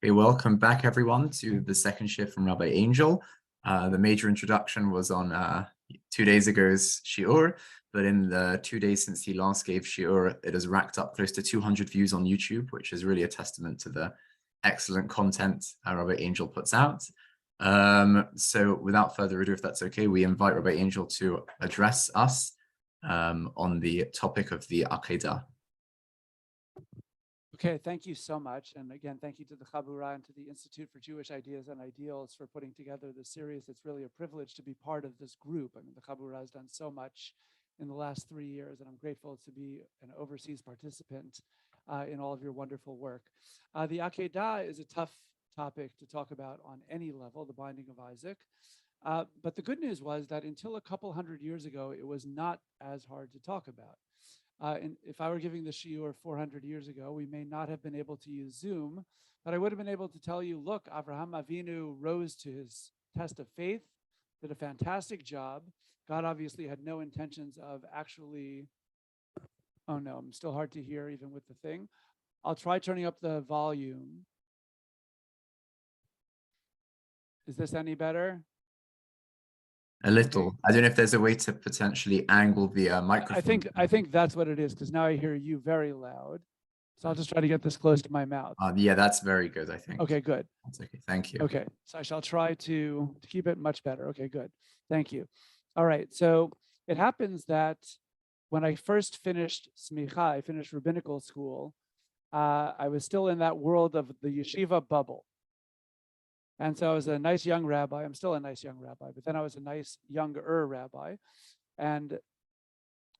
Okay, welcome back everyone to the second shift from Rabbi Angel. The major introduction was on 2 days ago's shiur, but in the 2 days since he last gave shiur, it has racked up close to 200 views on YouTube, which is really a testament to the excellent content Rabbi Angel puts out. So without further ado, if that's okay, we invite Rabbi Angel to address us on the topic of the Aqedah. Okay, thank you so much. And again, thank you to the Chabura and to the Institute for Jewish Ideas and Ideals for putting together this series. It's really a privilege to be part of this group. I mean, the Chabura has done so much in the last 3 years, and I'm grateful to be an overseas participant in all of your wonderful work. The Aqedah is a tough topic to talk about on any level, the binding of Isaac. But the good news was that until a couple hundred years ago, it was not as hard to talk about. And if I were giving the shiur 400 years ago, we may not have been able to use Zoom, but I would have been able to tell you, look, Avraham Avinu rose to his test of faith, did a fantastic job. God obviously had no intentions of actually, oh no, I'm still hard to hear even with the thing. I'll try turning up the volume. Is this any better? A little. I don't know if there's a way to potentially angle the microphone. I think that's what it is, because now I hear you very loud. So I'll just try to get this close to my mouth. Yeah, that's very good, I think. Okay, good. That's okay. Thank you. Okay, so I shall try to keep it much better. Okay, good. Thank you. All right, so it happens that when I first finished smicha, I finished rabbinical school, I was still in that world of the yeshiva bubble. And so I was a nice young rabbi. I'm still a nice young rabbi, but then I was a nice younger rabbi. And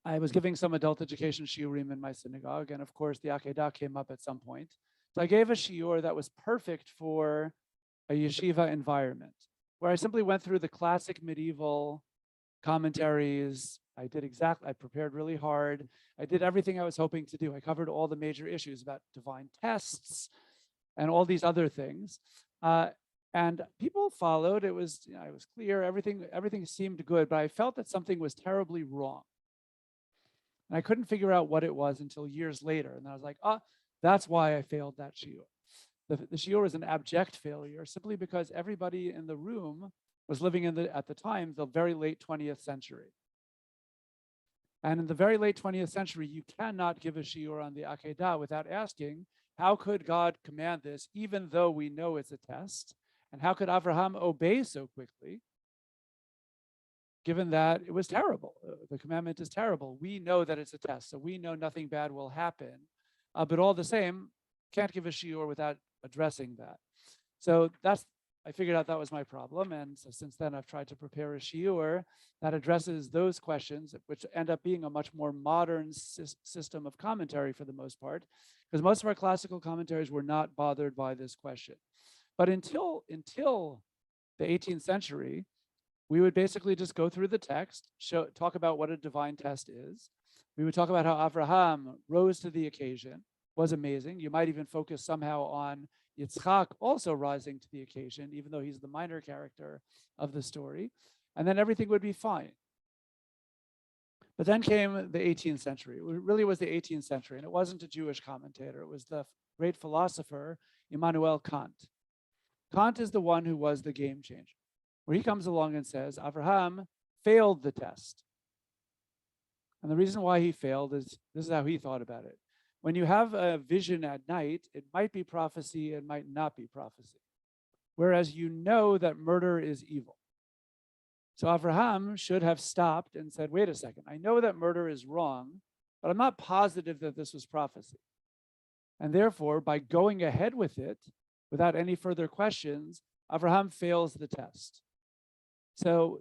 I was giving some adult education shiurim in my synagogue. And of course, the Aqedah came up at some point. So I gave a shiur that was perfect for a yeshiva environment, where I simply went through the classic medieval commentaries. I prepared really hard. I did everything I was hoping to do. I covered all the major issues about divine tests and all these other things. And people followed. It was clear. Everything seemed good, but I felt that something was terribly wrong. And I couldn't figure out what it was until years later. And I was like, that's why I failed that shiur. The shiur was an abject failure simply because everybody in the room was living at the time, the very late 20th century. And in the very late 20th century, you cannot give a shiur on the Aqedah without asking, how could God command this, even though we know it's a test? And how could Avraham obey so quickly, given that it was terrible? The commandment is terrible. We know that it's a test, so we know nothing bad will happen. But all the same, can't give a shiur without addressing that. So I figured out that was my problem. And so since then, I've tried to prepare a shiur that addresses those questions, which end up being a much more modern system of commentary for the most part, because most of our classical commentaries were not bothered by this question. But until the 18th century, we would basically just go through the text, talk about what a divine test is. We would talk about how Avraham rose to the occasion, was amazing. You might even focus somehow on Yitzchak also rising to the occasion, even though he's the minor character of the story. And then everything would be fine. But then came the 18th century. It really was the 18th century, and it wasn't a Jewish commentator. It was the great philosopher, Immanuel Kant. Kant is the one who was the game changer, where he comes along and says, Avraham failed the test. And the reason why he failed is, this is how he thought about it. When you have a vision at night, it might be prophecy, it might not be prophecy. Whereas you know that murder is evil. So Avraham should have stopped and said, wait a second, I know that murder is wrong, but I'm not positive that this was prophecy. And therefore, by going ahead with it, without any further questions, Avraham fails the test. So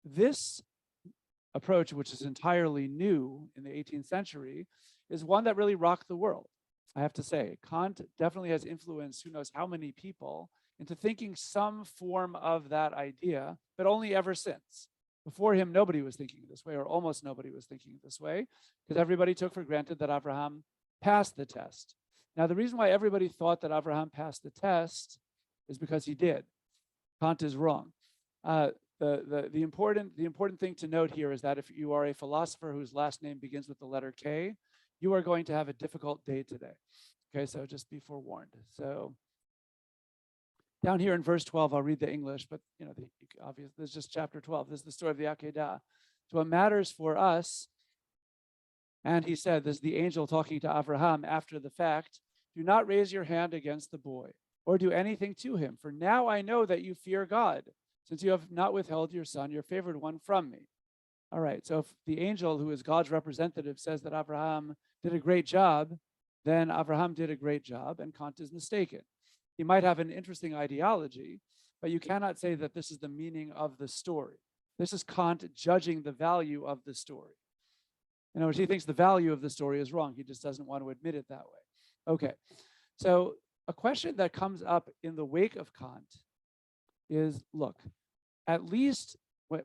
this approach, which is entirely new in the 18th century, is one that really rocked the world, I have to say. Kant definitely has influenced who knows how many people into thinking some form of that idea, but only ever since. Before him, nobody was thinking this way, or almost nobody was thinking this way, because everybody took for granted that Avraham passed the test. Now, the reason why everybody thought that Avraham passed the test is because he did. Kant is wrong. The important thing to note here is that if you are a philosopher whose last name begins with the letter K, you are going to have a difficult day today. Okay, so just be forewarned. So down here in verse 12, I'll read the English, but obviously this is just chapter 12. This is the story of the Aqedah. So what matters for us, and he said, this is the angel talking to Abraham after the fact, do not raise your hand against the boy or do anything to him, for now I know that you fear God, since you have not withheld your son, your favored one, from me. All right, so if the angel, who is God's representative, says that Abraham did a great job, then Abraham did a great job, and Kant is mistaken. He might have an interesting ideology, but you cannot say that this is the meaning of the story. This is Kant judging the value of the story. In other words, he thinks the value of the story is wrong. He just doesn't want to admit it that way. Okay, so a question that comes up in the wake of Kant is, look, at least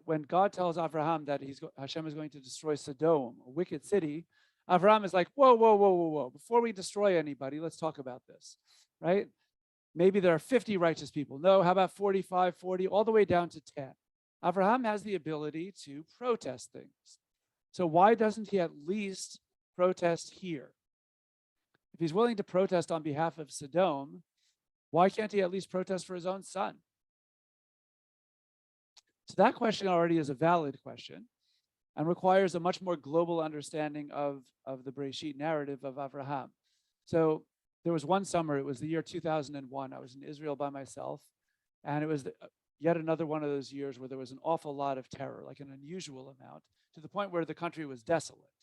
when God tells Abraham that Hashem is going to destroy Sodom, a wicked city, Abraham is like, whoa, whoa, whoa, whoa, whoa. Before we destroy anybody, let's talk about this, right? Maybe there are 50 righteous people. No, how about 45, 40, all the way down to 10? Abraham has the ability to protest things. So why doesn't he at least protest here? If he's willing to protest on behalf of Sodom, why can't he at least protest for his own son? So that question already is a valid question and requires a much more global understanding of the Bereshit narrative of Abraham. So there was one summer, it was the year 2001. I was in Israel by myself, and it was yet another one of those years where there was an awful lot of terror, like an unusual amount, to the point where the country was desolate.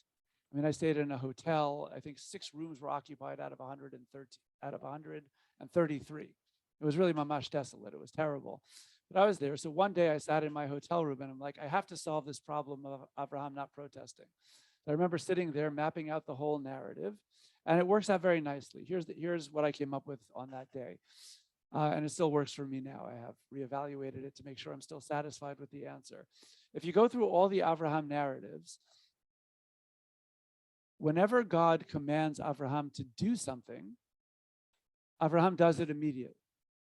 I mean, I stayed in a hotel. I think 6 rooms were occupied out of 133. It was really mamash desolate. It was terrible. But I was there. So one day I sat in my hotel room and I'm like, I have to solve this problem of Abraham not protesting. So I remember sitting there mapping out the whole narrative, and it works out very nicely. Here's what I came up with on that day. And it still works for me now. I have reevaluated it to make sure I'm still satisfied with the answer. If you go through all the Abraham narratives, whenever God commands Abraham to do something, Abraham does it immediately.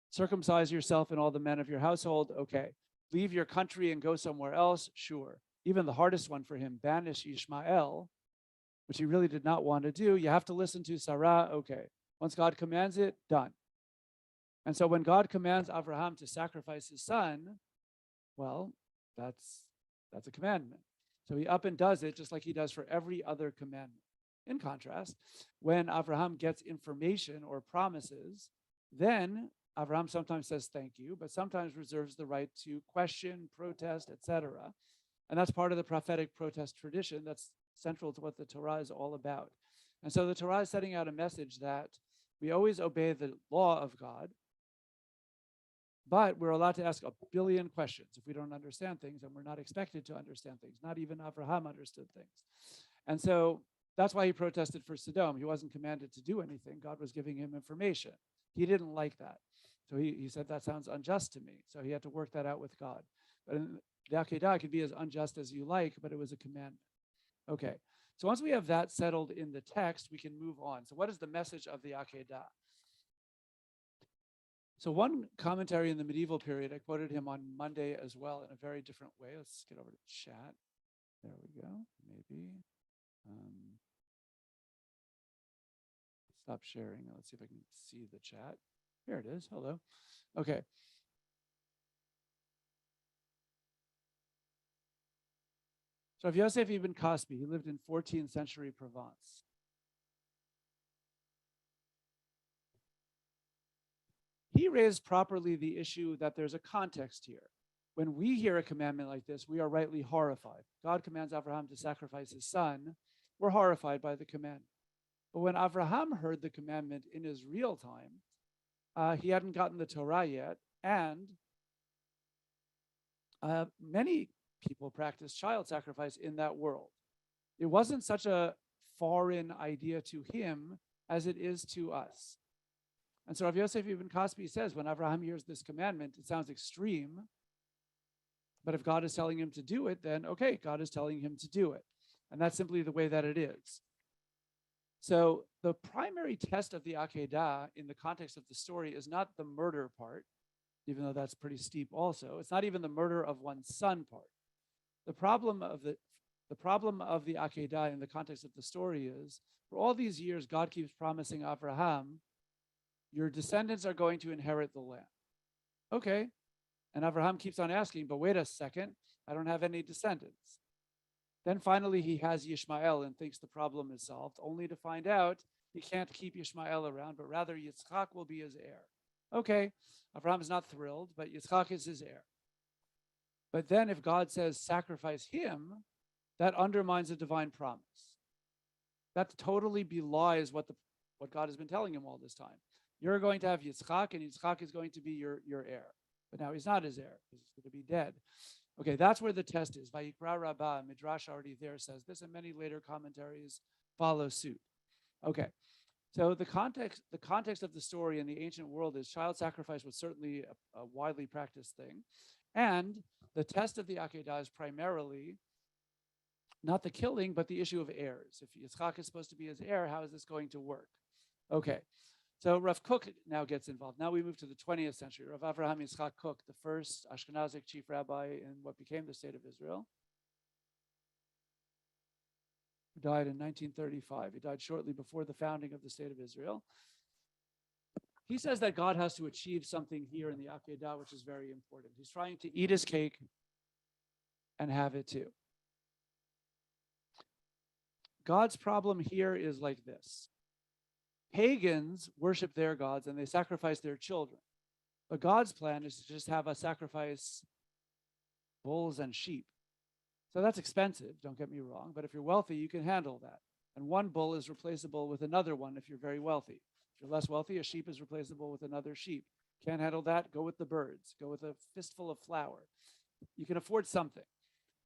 Circumcise yourself and all the men of your household, okay. Leave your country and go somewhere else, sure. Even the hardest one for him, banish Ishmael, which he really did not want to do. You have to listen to Sarah, okay. Once God commands it, done. And so when God commands Abraham to sacrifice his son, well, that's a commandment. So he up and does it just like he does for every other commandment. In contrast, when Abraham gets information or promises, then Abraham sometimes says thank you, but sometimes reserves the right to question, protest, etc. And that's part of the prophetic protest tradition that's central to what the Torah is all about. And so the Torah is setting out a message that we always obey the law of God, but we're allowed to ask a billion questions if we don't understand things, and we're not expected to understand things. Not even Abraham understood things. And so that's why he protested for Sodom. He wasn't commanded to do anything. God was giving him information. He didn't like that. So he said, that sounds unjust to me. So he had to work that out with God. But in the Aqedah could be as unjust as you like, but it was a commandment. Okay, so once we have that settled in the text, we can move on. So what is the message of the Aqedah? So one commentary in the medieval period, I quoted him on Monday as well in a very different way. Let's get over to chat. There we go, maybe. Stop sharing. Let's see if I can see the chat. Here it is. Hello. Okay. So Rav Yosef ibn Kasbi, he lived in 14th century Provence. He raised properly the issue that there's a context here. When we hear a commandment like this, we are rightly horrified. God commands Abraham to sacrifice his son. We're horrified by the commandment. But when Abraham heard the commandment in his real time, he hadn't gotten the Torah yet, and many people practice child sacrifice in that world. It wasn't such a foreign idea to him as it is to us. And so Rav Yosef ibn Kasbi says, when Abraham hears this commandment, it sounds extreme, but if God is telling him to do it, then okay, God is telling him to do it. And that's simply the way that it is. So the primary test of the Aqedah in the context of the story is not the murder part, even though that's pretty steep also. It's not even the murder of one's son part. The problem of The problem of the Aqedah in the context of the story is, for all these years, God keeps promising Abraham, your descendants are going to inherit the land. Okay. And Abraham keeps on asking, but wait a second, I don't have any descendants. Then finally he has Yishmael and thinks the problem is solved, only to find out he can't keep Yishmael around, but rather Yitzchak will be his heir. Okay, Abraham is not thrilled, but Yitzchak is his heir. But then if God says sacrifice him, that undermines a divine promise. That totally belies what God has been telling him all this time. You're going to have Yitzchak, and Yitzchak is going to be your heir. But now he's not his heir. He's going to be dead. Okay, that's where the test is. Vayikra Rabbah, Midrash already there says this, and many later commentaries follow suit. Okay, so the context of the story in the ancient world is child sacrifice was certainly a widely practiced thing. And the test of the Aqedah is primarily not the killing, but the issue of heirs. If Yitzchak is supposed to be his heir, how is this going to work? Okay, so Rav Kook now gets involved. Now we move to the 20th century. Rav Avraham Yitzchak Kook, the first Ashkenazic chief rabbi in what became the state of Israel, who died in 1935. He died shortly before the founding of the state of Israel. He says that God has to achieve something here in the Aqedah, which is very important. He's trying to eat his cake and have it too. God's problem here is like this. Pagans worship their gods and they sacrifice their children. But God's plan is to just have us sacrifice bulls and sheep. So that's expensive, don't get me wrong, but if you're wealthy, you can handle that. And one bull is replaceable with another one if you're very wealthy. If you're less wealthy, a sheep is replaceable with another sheep. Can't handle that? Go with the birds. Go with a fistful of flour. You can afford something.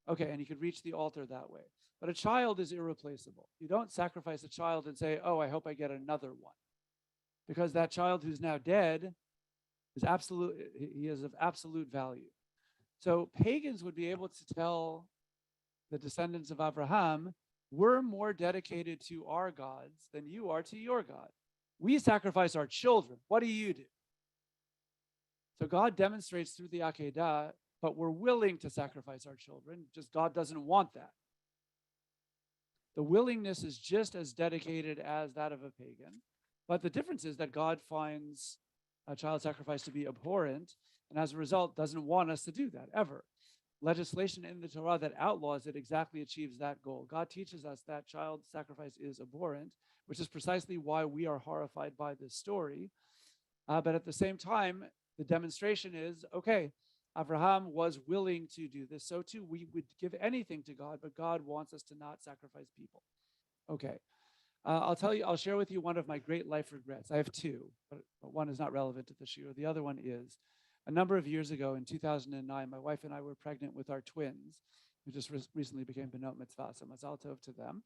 Okay, and you could reach the altar that way. But a child is irreplaceable. You don't sacrifice a child and say, oh, I hope I get another one. Because that child who's now dead is he is of absolute value. So pagans would be able to tell the descendants of Abraham, we're more dedicated to our gods than you are to your God. We sacrifice our children. What do you do? So God demonstrates through the Aqedah, but we're willing to sacrifice our children, just God doesn't want that. The willingness is just as dedicated as that of a pagan, but the difference is that God finds a child sacrifice to be abhorrent, and as a result doesn't want us to do that ever. Legislation in the Torah that outlaws it exactly achieves that goal. God teaches us that child sacrifice is abhorrent, which is precisely why we are horrified by this story. But at the same time, the demonstration is, okay, Abraham was willing to do this. So too, we would give anything to God, but God wants us to not sacrifice people. Okay. I'll share with you one of my great life regrets. I have two, but one is not relevant to the shiur. The other one is, a number of years ago in 2009, my wife and I were pregnant with our twins, who just recently became Benot Mitzvah, so mazal tov to them.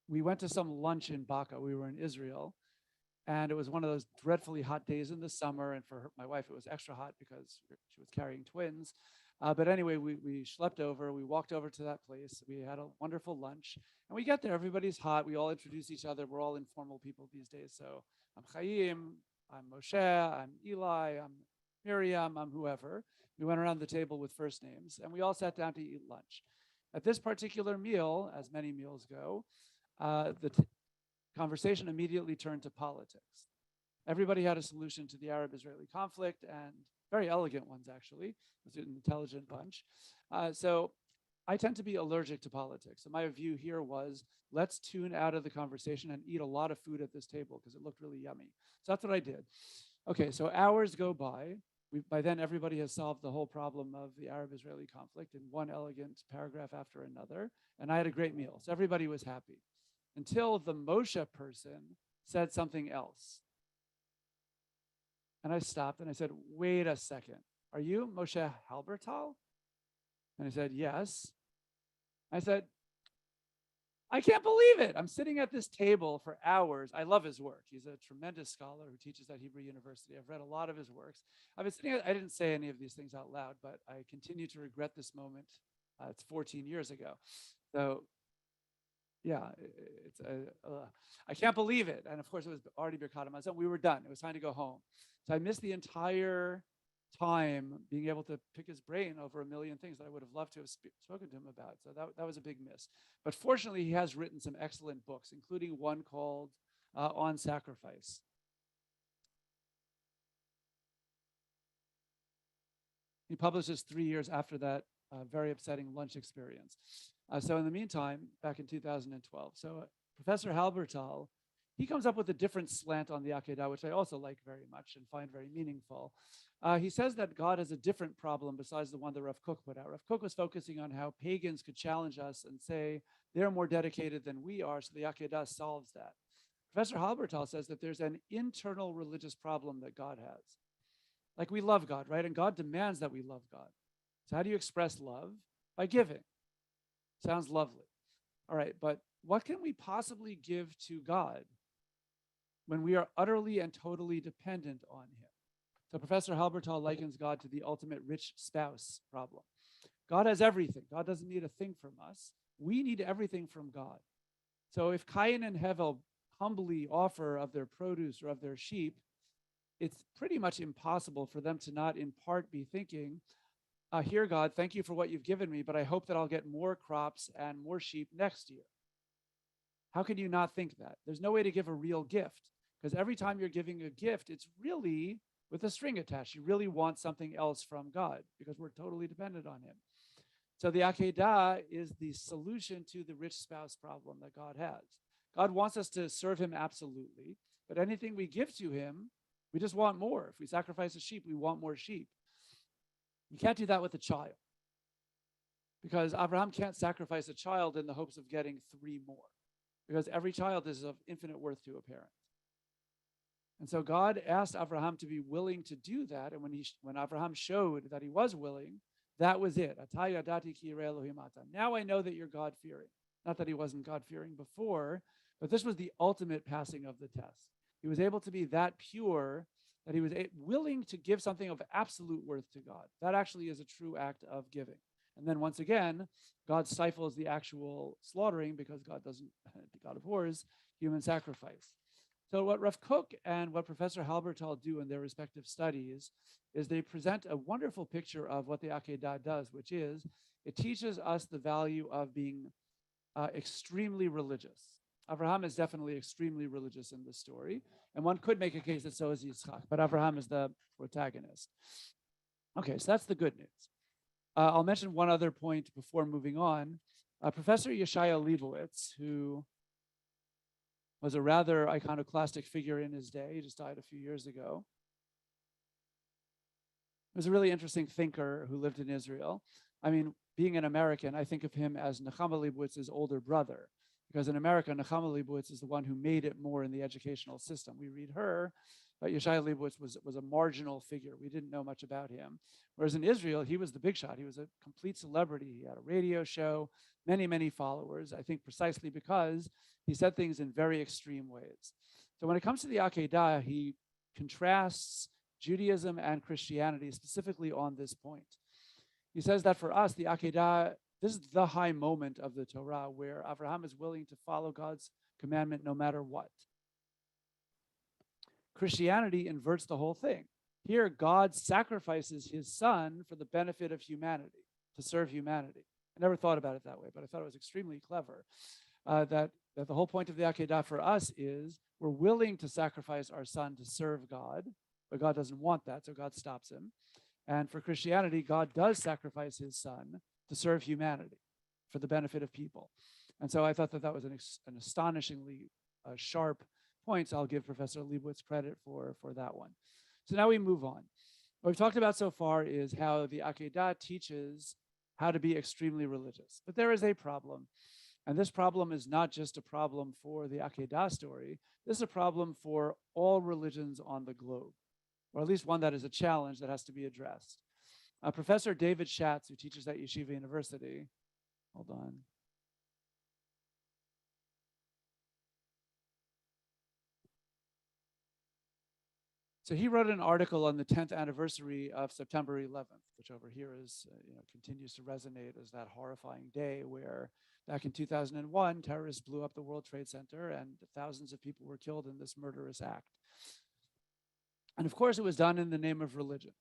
We went to some lunch in Baca. We were in Israel. And it was one of those dreadfully hot days in the summer. And for my wife, it was extra hot because she was carrying twins. But anyway, we schlepped over. We walked over to that place. We had a wonderful lunch. And we get there. Everybody's hot. We all introduce each other. We're all informal people these days. So I'm Hayyim. I'm Moshe. I'm Eli. I'm Miriam. I'm whoever. We went around the table with first names. And we all sat down to eat lunch. At this particular meal, as many meals go, the conversation immediately turned to politics. Everybody had a solution to the Arab-Israeli conflict, and very elegant ones, actually. It was an intelligent bunch. So I tend to be allergic to politics. So my view here was, let's tune out of the conversation and eat a lot of food at this table because it looked really yummy. So that's what I did. Okay, so hours go by. By then, everybody has solved the whole problem of the Arab-Israeli conflict in one elegant paragraph after another. And I had a great meal. So everybody was happy. Until the Moshe person said something else. And I stopped and I said, wait a second. Are you Moshe Halbertal? And he said, yes. I said, I can't believe it. I'm sitting at this table for hours. I love his work. He's a tremendous scholar who teaches at Hebrew University. I've read a lot of his works. I've been sitting, I didn't say any of these things out loud, but I continue to regret this moment. It's 14 years ago. So yeah, I can't believe it. And of course, it was already Birkat Hamazon. We were done. It was time to go home. So I missed the entire time being able to pick his brain over a million things that I would have loved to have spoken to him about. So that was a big miss. But fortunately, he has written some excellent books, including one called On Sacrifice. He publishes 3 years after that very upsetting lunch experience. So in the meantime, back in 2012, Professor Halbertal, he comes up with a different slant on the Aqedah, which I also like very much and find very meaningful. He says that God has a different problem besides the one that Rav Kook put out. Rav Kook was focusing on how pagans could challenge us and say they're more dedicated than we are, so the Aqedah solves that. Professor Halbertal says that there's an internal religious problem that God has. Like, we love God, right? And God demands that we love God. So how do you express love? By giving. Sounds lovely. All right, but what can we possibly give to God when we are utterly and totally dependent on him? So Professor Halbertal likens God to the ultimate rich spouse problem. God has everything. God doesn't need a thing from us. We need everything from God. So if Cain and Hevel humbly offer of their produce or of their sheep, it's pretty much impossible for them to not in part be thinking, here, God, thank you for what you've given me, but I hope that I'll get more crops and more sheep next year. How can you not think that? There's no way to give a real gift, because every time you're giving a gift, it's really with a string attached. You really want something else from God because we're totally dependent on him. So the Aqedah is the solution to the rich spouse problem that God has. God wants us to serve him absolutely, but anything we give to him, we just want more. If we sacrifice a sheep, we want more sheep. You can't do that with a child, because Abraham can't sacrifice a child in the hopes of getting 3 more, because every child is of infinite worth to a parent. And so God asked Abraham to be willing to do that. And when Abraham showed that he was willing, that was it. Now I know that you're God-fearing. Not that he wasn't God-fearing before, but this was the ultimate passing of the test. He was able to be that pure that he was willing to give something of absolute worth to God. That actually is a true act of giving. And then once again, God stifles the actual slaughtering because God abhors human sacrifice. So what Rav Kook and what Professor Halbertal do in their respective studies is they present a wonderful picture of what the Aqedah does, which is it teaches us the value of being extremely religious. Abraham is definitely extremely religious in this story, and one could make a case that so is Yitzchak, but Abraham is the protagonist. Okay, so that's the good news. I'll mention one other point before moving on. Professor Yeshaya Leibowitz, who was a rather iconoclastic figure in his day, he just died a few years ago. He was a really interesting thinker who lived in Israel. I mean, being an American, I think of him as Nechama Leibowitz's older brother, because in America, Nechama Leibowitz is the one who made it more in the educational system. We read her, but Yeshaya Leibowitz was a marginal figure. We didn't know much about him. Whereas in Israel, he was the big shot. He was a complete celebrity. He had a radio show, many, many followers, I think precisely because he said things in very extreme ways. So when it comes to the Aqedah, he contrasts Judaism and Christianity specifically on this point. He says that for us, the Aqedah, this is the high moment of the Torah where Abraham is willing to follow God's commandment no matter what. Christianity inverts the whole thing. Here, God sacrifices his son for the benefit of humanity, to serve humanity. I never thought about it that way, but I thought it was extremely clever. That the whole point of the Aqedah for us is we're willing to sacrifice our son to serve God, but God doesn't want that, so God stops him. And for Christianity, God does sacrifice his son to serve humanity for the benefit of people. And so I thought that was an astonishingly sharp point. So I'll give Professor Leibowitz credit for that one. So now we move on. What we've talked about so far is how the Aqedah teaches how to be extremely religious. But there is a problem. And this problem is not just a problem for the Aqedah story. This is a problem for all religions on the globe, or at least one that is a challenge that has to be addressed. Professor David Schatz, who teaches at Yeshiva University, hold on. So he wrote an article on the 10th anniversary of September 11th, which over here is, continues to resonate as that horrifying day where back in 2001, terrorists blew up the World Trade Center and thousands of people were killed in this murderous act. And of course, it was done in the name of religion.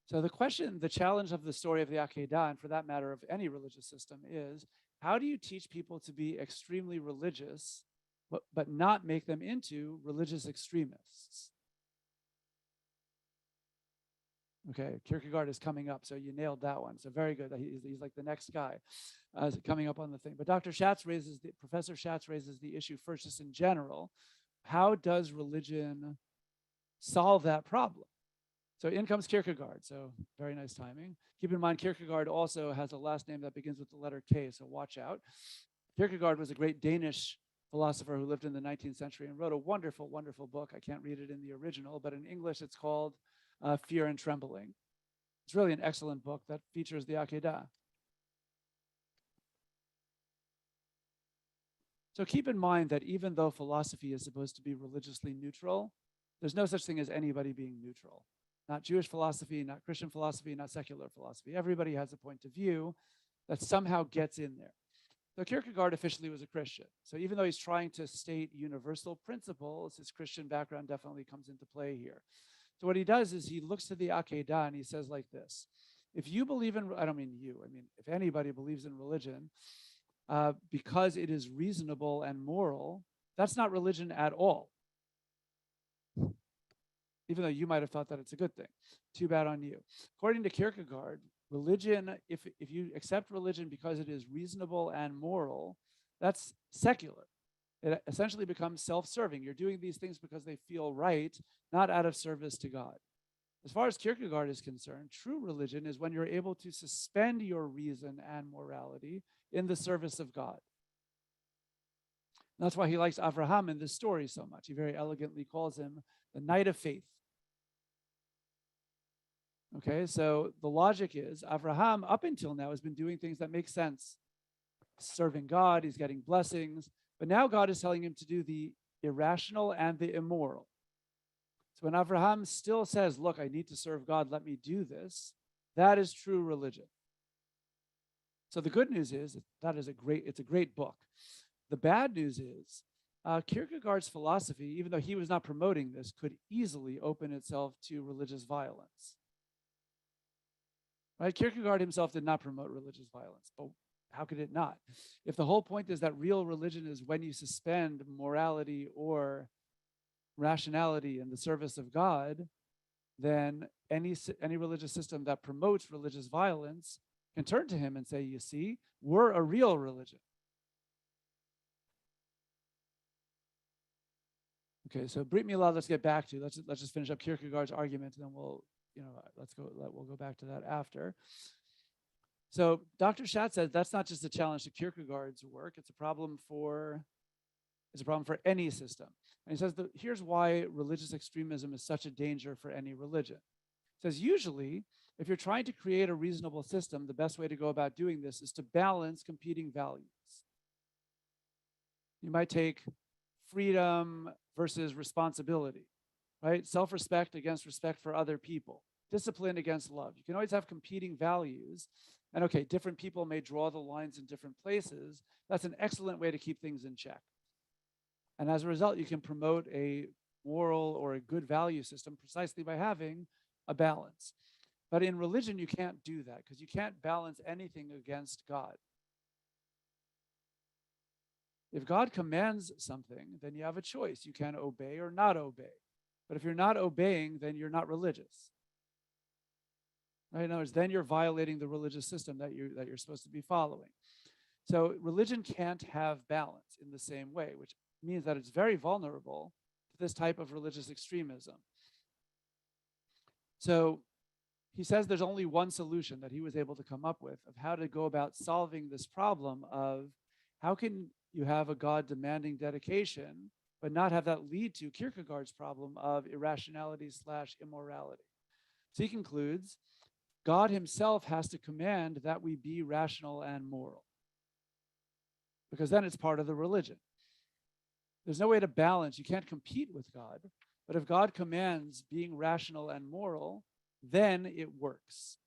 So the challenge of the story of the Aqedah, and for that matter of any religious system, is how do you teach people to be extremely religious, but not make them into religious extremists? Okay, Kierkegaard is coming up, so you nailed that one. So very good. He's like the next guy coming up on the thing. But Professor Schatz raises the issue first, just in general. How does religion solve that problem? So in comes Kierkegaard. So very nice timing. Keep in mind, Kierkegaard also has a last name that begins with the letter K, so watch out. Kierkegaard was a great Danish philosopher who lived in the 19th century and wrote a wonderful, wonderful book. I can't read it in the original, but in English it's called Fear and Trembling. It's really an excellent book that features the Aqedah. So keep in mind that even though philosophy is supposed to be religiously neutral, there's no such thing as anybody being neutral. Not Jewish philosophy, not Christian philosophy, not secular philosophy. Everybody has a point of view that somehow gets in there. So Kierkegaard officially was a Christian. So even though he's trying to state universal principles, his Christian background definitely comes into play here. So what he does is he looks to the Aqedah and he says like this: if you believe in, I don't mean you, I mean if anybody believes in religion, because it is reasonable and moral, that's not religion at all. Even though you might have thought that it's a good thing. Too bad on you. According to Kierkegaard, religion, if you accept religion because it is reasonable and moral, that's secular. It essentially becomes self-serving. You're doing these things because they feel right, not out of service to God. As far as Kierkegaard is concerned, true religion is when you're able to suspend your reason and morality in the service of God. And that's why he likes Avraham in this story so much. He very elegantly calls him the knight of faith. Okay, so the logic is Avraham, up until now, has been doing things that make sense. Serving God, he's getting blessings, but now God is telling him to do the irrational and the immoral. So when Avraham still says, look, I need to serve God, let me do this, that is true religion. So the good news is it's a great book. The bad news is Kierkegaard's philosophy, even though he was not promoting this, could easily open itself to religious violence. Right? Kierkegaard himself did not promote religious violence, but how could it not? If the whole point is that real religion is when you suspend morality or rationality in the service of God, then any religious system that promotes religious violence can turn to him and say, you see, we're a real religion. Okay, so Brit Milah, let's get back to. Let's just finish up Kierkegaard's argument, and then we'll go back to that after. So Dr. Schatz says that's not just a challenge to Kierkegaard's work; it's a problem for any system. And he says that here's why religious extremism is such a danger for any religion. He says usually, if you're trying to create a reasonable system, the best way to go about doing this is to balance competing values. You might take freedom versus responsibility, right? Self-respect against respect for other people, discipline against love. You can always have competing values. And okay, different people may draw the lines in different places. That's an excellent way to keep things in check. And as a result, you can promote a moral or a good value system precisely by having a balance. But in religion, you can't do that because you can't balance anything against God. If God commands something, then you have a choice. You can obey or not obey. But if you're not obeying, then you're not religious. Right? In other words, then you're violating the religious system that you're supposed to be following. So religion can't have balance in the same way, which means that it's very vulnerable to this type of religious extremism. So he says there's only one solution that he was able to come up with of how to go about solving this problem of how can you have a God demanding dedication, but not have that lead to Kierkegaard's problem of irrationality/immorality. So he concludes, God himself has to command that we be rational and moral, because then it's part of the religion. There's no way to balance. You can't compete with God, but if God commands being rational and moral, then it works.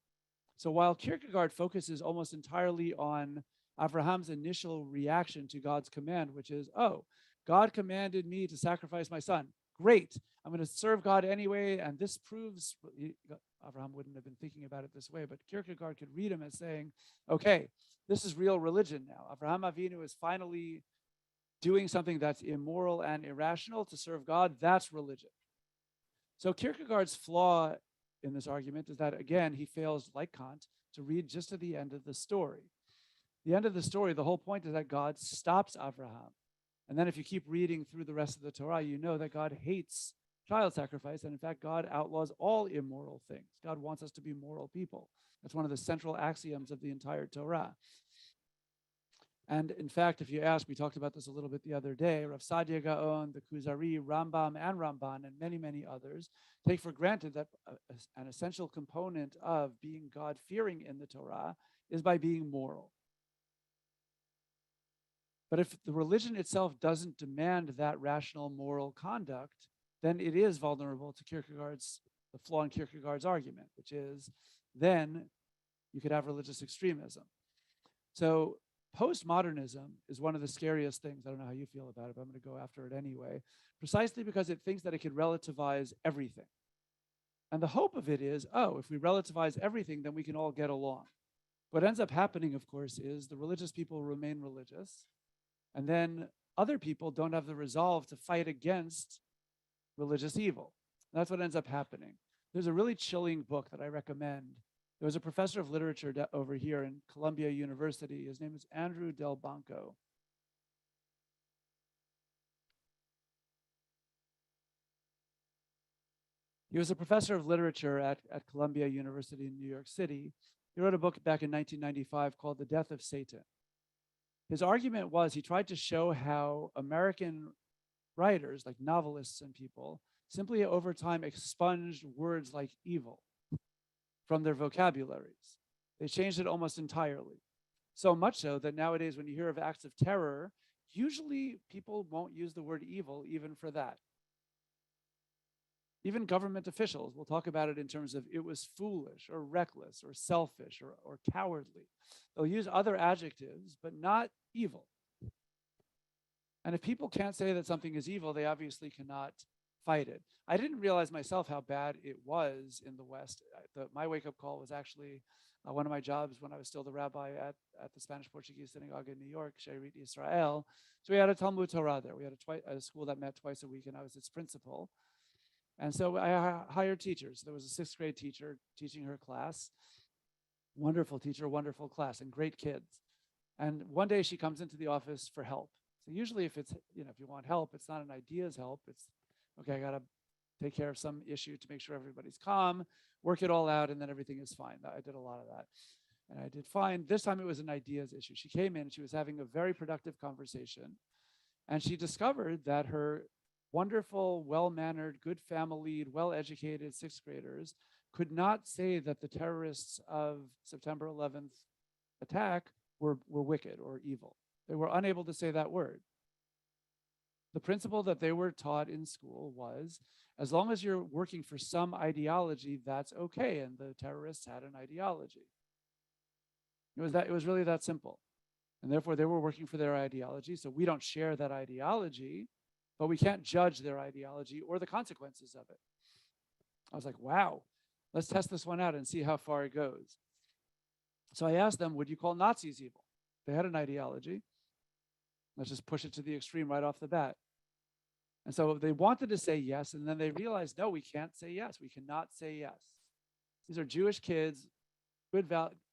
So while Kierkegaard focuses almost entirely on Abraham's initial reaction to God's command, which is, oh, God commanded me to sacrifice my son. great, I'm going to serve God anyway. And this proves, Abraham wouldn't have been thinking about it this way, but Kierkegaard could read him as saying, okay, this is real religion now. Abraham Avinu is finally doing something that's immoral and irrational to serve God. That's religion. So Kierkegaard's flaw in this argument is that, again, he fails, like Kant, to read just to the end of the story. The end of the story, the whole point is that God stops Abraham. And then if you keep reading through the rest of the Torah, you know that God hates child sacrifice. And in fact, God outlaws all immoral things. God wants us to be moral people. That's one of the central axioms of the entire Torah. And in fact, if you ask, we talked about this a little bit the other day, Rav Sadia Gaon, the Kuzari, Rambam, and Ramban, and many, many others take for granted that an essential component of being God-fearing in the Torah is by being moral. But if the religion itself doesn't demand that rational moral conduct, then it is vulnerable to the flaw in Kierkegaard's argument, which is then you could have religious extremism. So postmodernism is one of the scariest things. I don't know how you feel about it, but I'm going to go after it anyway, precisely because it thinks that it could relativize everything. And the hope of it is, if we relativize everything, then we can all get along. What ends up happening, of course, is the religious people remain religious, and then other people don't have the resolve to fight against religious evil. And that's what ends up happening. There's a really chilling book that I recommend. There was a professor of literature over here in Columbia University. His name is Andrew Delbanco. He was a professor of literature at Columbia University in New York City. He wrote a book back in 1995 called The Death of Satan. His argument was he tried to show how American writers, like novelists and people, simply over time expunged words like evil from their vocabularies. They changed it almost entirely. So much so that nowadays when you hear of acts of terror, usually people won't use the word evil even for that. Even government officials will talk about it in terms of it was foolish or reckless or selfish or cowardly. They'll use other adjectives, but not evil. And if people can't say that something is evil, they obviously cannot fight it. I didn't realize myself how bad it was in the West. My wake-up call was actually one of my jobs when I was still the rabbi at the Spanish-Portuguese synagogue in New York, She'erit Israel. So we had a Talmud Torah there. We had a school that met twice a week, and I was its principal. And so I hired teachers. There was a sixth grade teacher teaching her class. Wonderful teacher, wonderful class, and great kids. And one day she comes into the office for help. So usually if it's, if you want help, it's not an ideas help. It's, okay, I got to take care of some issue to make sure everybody's calm, work it all out, and then everything is fine. I did a lot of that. And I did fine. This time it was an ideas issue. She came in and she was having a very productive conversation. And she discovered that her wonderful, well-mannered, good family, well-educated sixth graders could not say that the terrorists of September 11th attack were wicked or evil. They were unable to say that word. The principle that they were taught in school was, as long as you're working for some ideology, that's okay. And the terrorists had an ideology. It was really that simple. And therefore they were working for their ideology. So we don't share that ideology, but we can't judge their ideology or the consequences of it. I was like, wow, let's test this one out and see how far it goes. So I asked them, would you call Nazis evil? They had an ideology. Let's just push it to the extreme right off the bat. And so they wanted to say yes, and then they realized, no, we can't say yes. We cannot say yes. These are Jewish kids, good,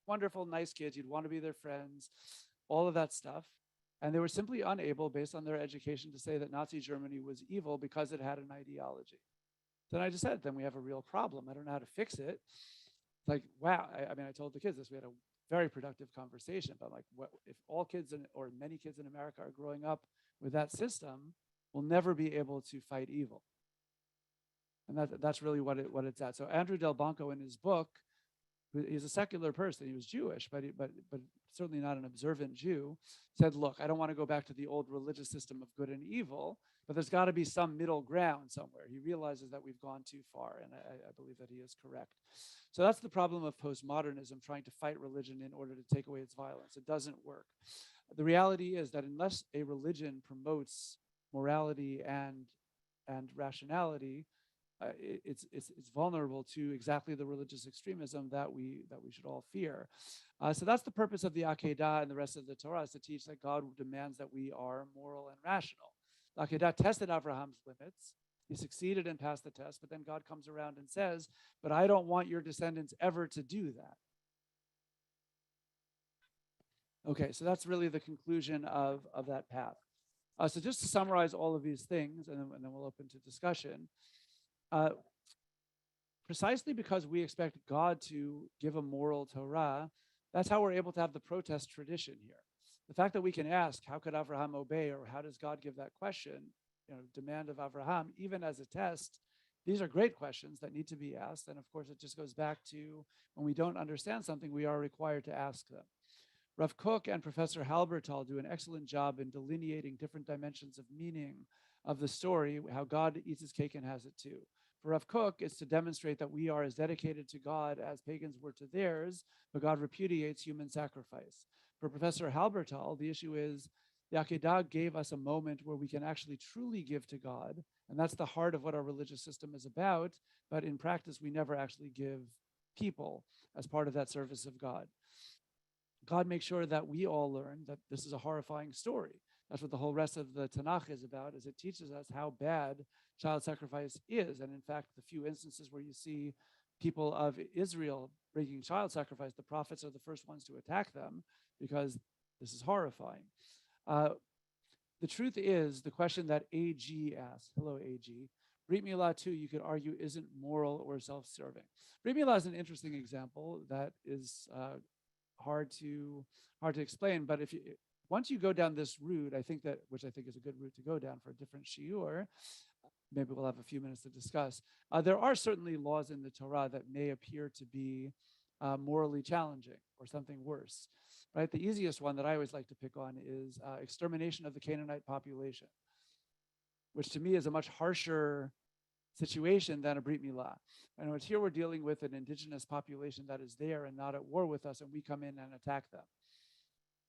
wonderful, nice kids. You'd want to be their friends, all of that stuff. And they were simply unable, based on their education, to say that Nazi Germany was evil because it had an ideology. Then I just said, then we have a real problem. I don't know how to fix it. It's like, wow. I told the kids this. We had a very productive conversation. But I'm like, if all kids or many kids in America are growing up with that system, we'll never be able to fight evil. And that's really what it's at. So Andrew Delbanco, in his book, he's a secular person. He was Jewish, but certainly not an observant Jew, said, look, I don't want to go back to the old religious system of good and evil, but there's got to be some middle ground somewhere. He realizes that we've gone too far, and I believe that he is correct. So that's the problem of postmodernism, trying to fight religion in order to take away its violence. It doesn't work. The reality is that unless a religion promotes morality and and rationality, it's vulnerable to exactly the religious extremism that we should all fear. So that's the purpose of the Aqedah and the rest of the Torah, is to teach that God demands that we are moral and rational. The Aqedah tested Abraham's limits. He succeeded and passed the test, but then God comes around and says, but I don't want your descendants ever to do that. Okay, so that's really the conclusion of that path. So just to summarize all of these things, and then we'll open to discussion. Precisely because we expect God to give a moral Torah, that's how we're able to have the protest tradition here. The fact that we can ask, how could Abraham obey, or how does God give that question, demand of Abraham, even as a test, these are great questions that need to be asked. And of course, it just goes back to when we don't understand something, we are required to ask them. Rav Kook and Professor Halbertal do an excellent job in delineating different dimensions of meaning of the story, how God eats his cake and has it too. For Rav Kook, it's to demonstrate that we are as dedicated to God as pagans were to theirs, but God repudiates human sacrifice. For Professor Halbertal, the issue is the Aqedah gave us a moment where we can actually truly give to God, and that's the heart of what our religious system is about, but in practice, we never actually give people as part of that service of God. God makes sure that we all learn that this is a horrifying story. That's what the whole rest of the Tanakh is about, is it teaches us how bad child sacrifice is. And in fact, the few instances where you see people of Israel bringing child sacrifice, the prophets are the first ones to attack them because this is horrifying. The truth is, the question that AG asked, hello AG, Brit Milah too, you could argue, isn't moral or self-serving. Brit Milah is an interesting example that is hard to explain, but once you go down this route, which I think is a good route to go down for a different shiur, maybe we'll have a few minutes to discuss. There are certainly laws in the Torah that may appear to be morally challenging or something worse, right? The easiest one that I always like to pick on is extermination of the Canaanite population, which to me is a much harsher situation than a Brit Milah. And which here we're dealing with an indigenous population that is there and not at war with us, and we come in and attack them,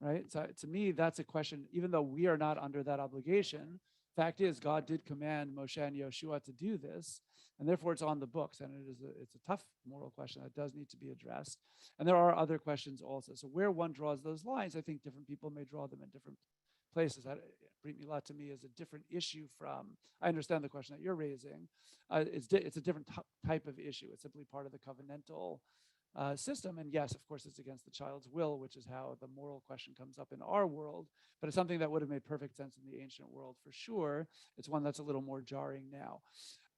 right? So to me, that's a question, even though we are not under that obligation, fact is God did command Moshe and Yoshua to do this, and therefore it's on the books, and it's a tough moral question that does need to be addressed. And there are other questions also. So where one draws those lines, I think different people may draw them in different places. Brit Milah to me is a different issue from, I understand the question that you're raising. It's a different type of issue. It's simply part of the covenantal system. And yes, of course, it's against the child's will, which is how the moral question comes up in our world. But it's something that would have made perfect sense in the ancient world for sure. It's one that's a little more jarring now.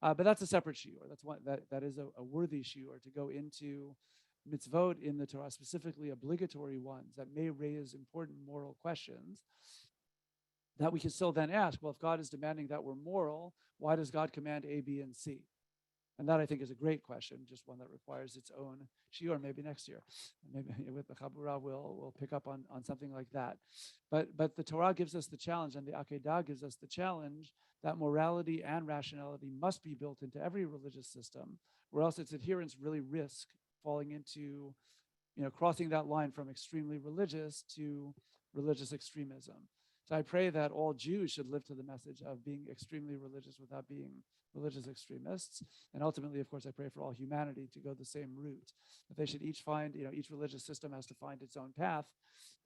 But that's a separate shiur. That's one that is a worthy shiur to go into mitzvot in the Torah, specifically obligatory ones that may raise important moral questions that we can still then ask, well, if God is demanding that we're moral, why does God command A, B, and C? And that I think is a great question, just one that requires its own shiur, maybe next year. Maybe with the Chabura, we'll pick up on something like that. But the Torah gives us the challenge, and the Aqedah gives us the challenge that morality and rationality must be built into every religious system, or else its adherents really risk falling into, crossing that line from extremely religious to religious extremism. So I pray that all Jews should live to the message of being extremely religious without being religious extremists. And ultimately, of course, I pray for all humanity to go the same route. That they should each find, each religious system has to find its own path,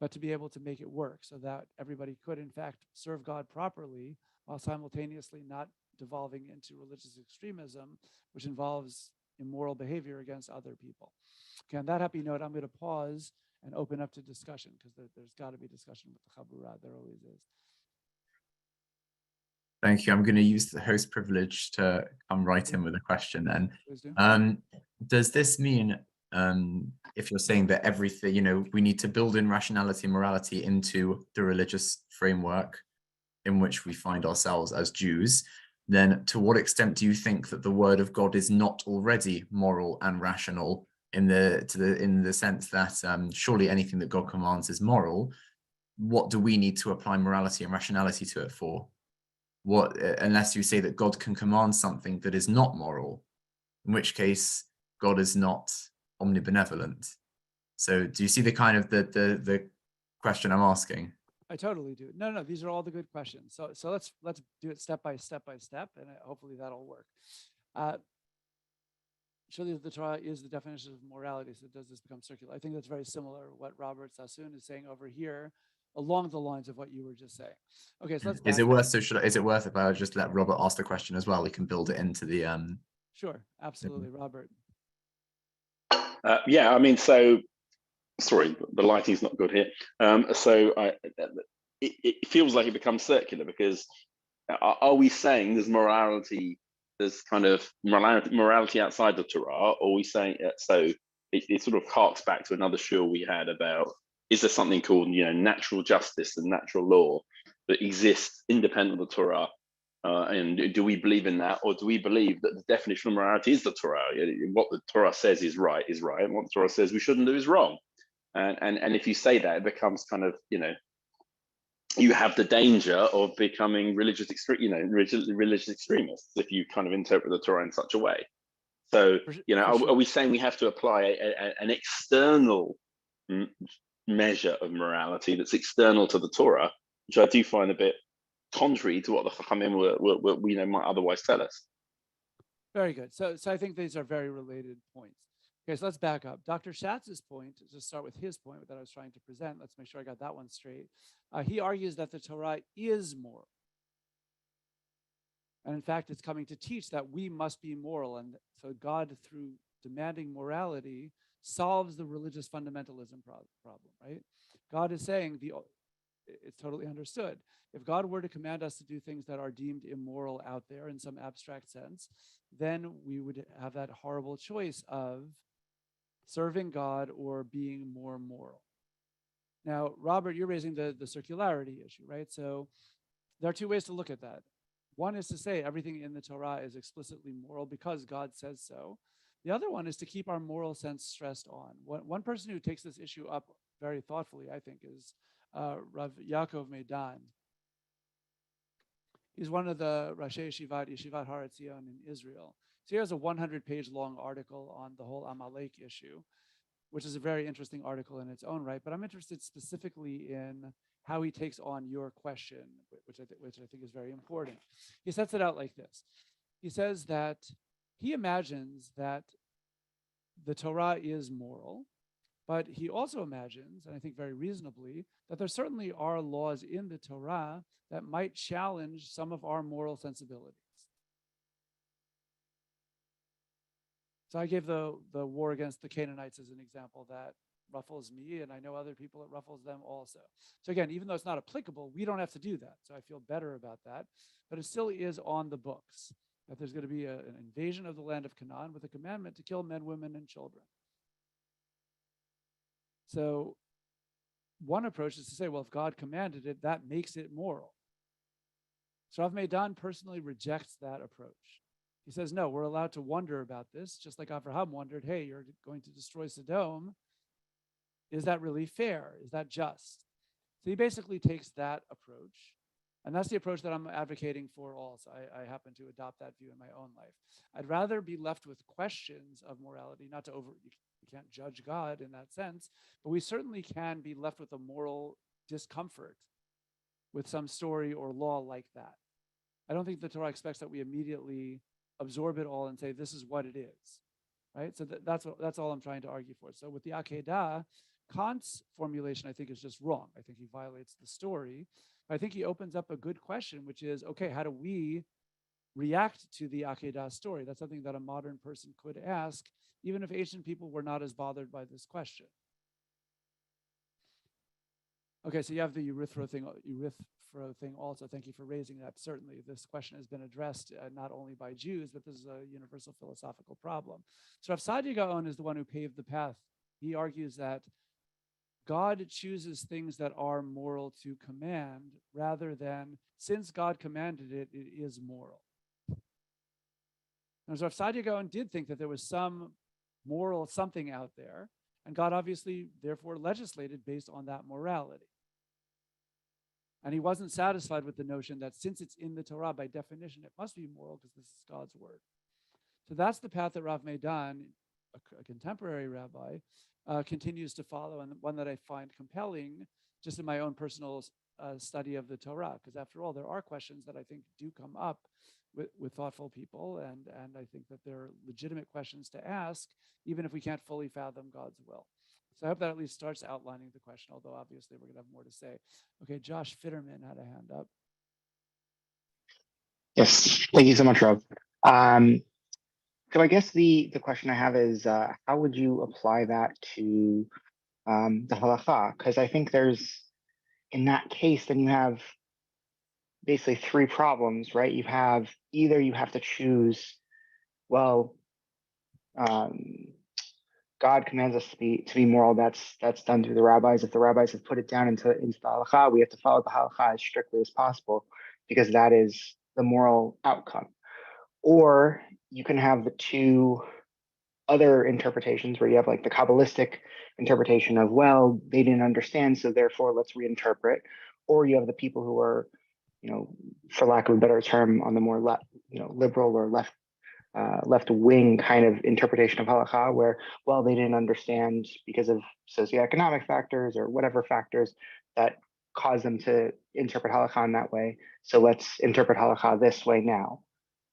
but to be able to make it work so that everybody could, in fact, serve God properly while simultaneously not devolving into religious extremism, which involves immoral behavior against other people. Okay, on that happy note, I'm going to pause and open up to discussion, because there's got to be discussion with the Chabura. There always is. Thank you. I'm going to use the host privilege to come right in with a question then. Please do. Does this mean, if you're saying that everything, we need to build in rationality and morality into the religious framework in which we find ourselves as Jews, then to what extent do you think that the word of God is not already moral and rational in the sense that surely anything that God commands is moral? What do we need to apply morality and rationality to it for? Unless you say that God can command something that is not moral, in which case God is not omnibenevolent. So do you see the kind of the question I'm asking? I totally do. No, these are all the good questions. So let's do it step by step, and hopefully that'll work. Surely the Torah is the definition of morality. So does this become circular? I think that's very similar to what Robert Sassoon is saying over here, along the lines of what you were just saying. Okay, so let's Is it worth is it worth if I just let Robert ask the question as well? We can build it into the Sure, absolutely, Robert. Yeah, I mean, so sorry, the lighting's not good here. It feels like it becomes circular because are we saying there's morality, there's kind of morality outside the Torah, or are we saying so? It sort of harks back to another shiur we had about, is there something called natural justice and natural law that exists independent of the Torah? And do we believe in that, or do we believe that the definition of morality is the Torah? What the Torah says is right, and what the Torah says we shouldn't do is wrong. And if you say that, it becomes kind of, you have the danger of becoming religious extremists if you kind of interpret the Torah in such a way. So, are we saying we have to apply an external measure of morality that's external to the Torah, which I do find a bit contrary to what the Hayyim might otherwise tell us? Very good. So I think these are very related points. Okay, so let's back up. Dr. Schatz's point, to start with his point that I was trying to present, let's make sure I got that one straight. He argues that the Torah is moral. And in fact, it's coming to teach that we must be moral. And so God, through demanding morality, solves the religious fundamentalism problem, right? God is saying, it's totally understood. If God were to command us to do things that are deemed immoral out there in some abstract sense, then we would have that horrible choice of serving God or being more moral. Now, Robert, you're raising the circularity issue, right? So there are two ways to look at that. One is to say everything in the Torah is explicitly moral because God says so. The other one is to keep our moral sense stressed on. One person who takes this issue up very thoughtfully, I think, is Rav Yaakov Meidan. He's one of the Rashi Yeshivat Har Etzion in Israel. So he has a 100-page long article on the whole Amalek issue, which is a very interesting article in its own right. But I'm interested specifically in how he takes on your question, which I think is very important. He sets it out like this. He says that he imagines that the Torah is moral, but he also imagines, and I think very reasonably, that there certainly are laws in the Torah that might challenge some of our moral sensibilities. So I gave the war against the Canaanites as an example that ruffles me, and I know other people it ruffles them also. So again, even though it's not applicable, we don't have to do that. So I feel better about that, but it still is on the books that there's going to be an invasion of the land of Canaan with a commandment to kill men, women, and children. So one approach is to say, well, if God commanded it, that makes it moral. So Rav Meidan personally rejects that approach. He says, no, we're allowed to wonder about this, just like Avraham wondered, hey, you're going to destroy Sodom. Is that really fair? Is that just? So he basically takes that approach. And that's the approach that I'm advocating for also. I happen to adopt that view in my own life. I'd rather be left with questions of morality, not to you can't judge God in that sense, but we certainly can be left with a moral discomfort with some story or law like that. I don't think the Torah expects that we immediately absorb it all and say, this is what it is, right? So that's all I'm trying to argue for. So with the Aqedah, Kant's formulation, I think, is just wrong. I think he violates the story. I think he opens up a good question, which is, okay, how do we react to the Aqedah story? That's something that a modern person could ask, even if ancient people were not as bothered by this question. Okay, so you have the urethra thing also. Thank you for raising that. Certainly, this question has been addressed not only by Jews, but this is a universal philosophical problem. So Rav Saadia Gaon is the one who paved the path. He argues that God chooses things that are moral to command rather than, since God commanded it, it is moral. Now, Rav Saadia Gaon did think that there was some moral something out there, and God obviously, therefore, legislated based on that morality. And he wasn't satisfied with the notion that since it's in the Torah, by definition, it must be moral because this is God's word. So that's the path that Rav Meidan, a contemporary rabbi, continues to follow, and one that I find compelling just in my own personal study of the Torah, because after all, there are questions that I think do come up with thoughtful people, and I think that they're legitimate questions to ask, even if we can't fully fathom God's will. So I hope that at least starts outlining the question, although obviously we're going to have more to say. Okay, Josh Fitterman had a hand up. Yes, thank you so much, Rob. So I guess the question I have is, how would you apply that to the halakha? Because I think there's, in that case, then you have basically three problems, right? You have either you have to choose, well, God commands us to be moral. That's done through the rabbis. If the rabbis have put it down into the halakha, we have to follow the halakha as strictly as possible, because that is the moral outcome. Or you can have the two other interpretations where you have like the Kabbalistic interpretation of, well, they didn't understand, so therefore let's reinterpret. Or you have the people who are, for lack of a better term, on the more liberal or left wing kind of interpretation of halakha, where, well, they didn't understand because of socioeconomic factors or whatever factors that cause them to interpret halakha in that way. So let's interpret halakha this way now.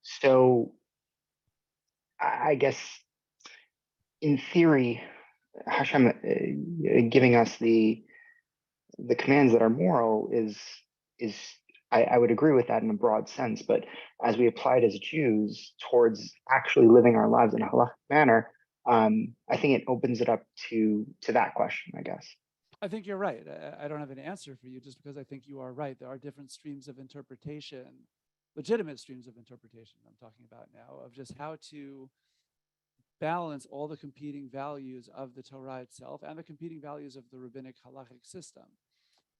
So I guess in theory, Hashem giving us the commands that are moral is I would agree with that in a broad sense, but as we apply it as Jews towards actually living our lives in a halachic manner, I think it opens it up to that question, I guess. I think you're right. I don't have an answer for you, just because I think you are right. There are different streams of interpretation, legitimate streams of interpretation I'm talking about now, of just how to balance all the competing values of the Torah itself and the competing values of the rabbinic halachic system.